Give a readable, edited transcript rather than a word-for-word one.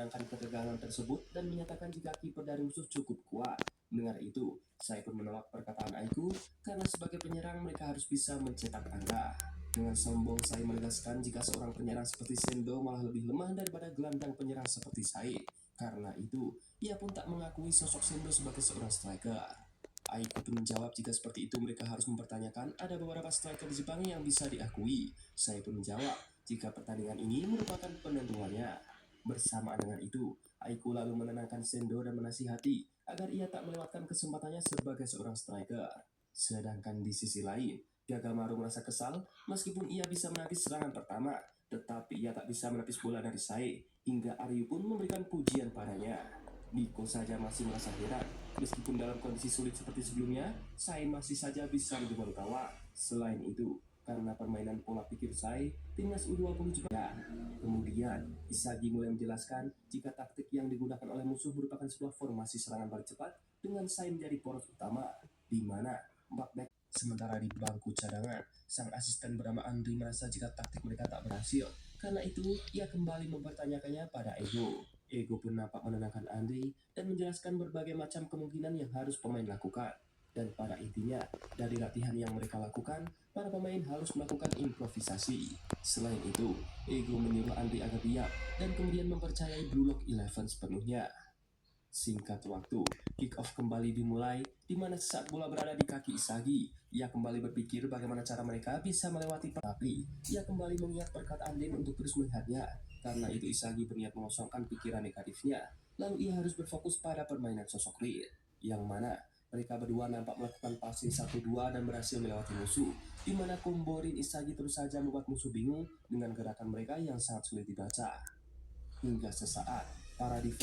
menenangkan ketegangan tersebut dan menyatakan jika kiper dari musuh cukup kuat. Mendengar itu, saya pun menolak perkataan Aiku karena sebagai penyerang mereka harus bisa mencetak angka. Dengan sombong saya menegaskan jika seorang penyerang seperti Sendo malah lebih lemah daripada gelandang penyerang seperti Said. Karena itu, ia pun tak mengakui sosok Sendo sebagai seorang striker. Aiku pun menjawab jika seperti itu mereka harus mempertanyakan ada beberapa striker di Jepang yang bisa diakui. Saya pun menjawab jika pertandingan ini merupakan penentuannya. Bersamaan dengan itu, Aiku lalu menenangkan Sendo dan menasihati agar ia tak melewatkan kesempatannya sebagai seorang striker. Sedangkan di sisi lain, Gagamaru merasa kesal meskipun ia bisa menepis serangan pertama, tetapi ia tak bisa menepis bola dari Sae, hingga Aryu pun memberikan pujian padanya. Niko saja masih merasa heran, meskipun dalam kondisi sulit seperti sebelumnya, Sae masih saja bisa menjebol gawang. Selain itu, karena permainan pola pikir Sae, timnas U20 juga. Kemudian, Isagi mulai menjelaskan jika taktik yang digunakan oleh musuh merupakan sebuah formasi serangan balik cepat dengan Sae menjadi poros utama, di mana 4 back. Sementara di bangku cadangan, sang asisten bernama Andri merasa jika taktik mereka tak berhasil. Karena itu, ia kembali mempertanyakannya pada Ego. Ego pun nampak menenangkan Andri dan menjelaskan berbagai macam kemungkinan yang harus pemain lakukan. Dan pada intinya, dari latihan yang mereka lakukan, para pemain harus melakukan improvisasi. Selain itu, Ego menyuruh Andri agar diam dan kemudian mempercayai Blue Lock 11 sepenuhnya. Singkat waktu, kick off kembali dimulai, di mana saat bola berada di kaki Isagi, ia kembali berpikir bagaimana cara mereka bisa melewati. Tapi ia kembali mengingat perkataan Din untuk terus melihatnya. Karena itu Isagi berniat mengosongkan pikiran negatifnya. Lalu ia harus berfokus pada permainan sosok Rin, yang mana mereka berdua nampak melakukan passing 1-2 dan berhasil melewati musuh, di mana combo Rin Isagi terus saja membuat musuh bingung dengan gerakan mereka yang sangat sulit dibaca. Hingga sesaat, para defense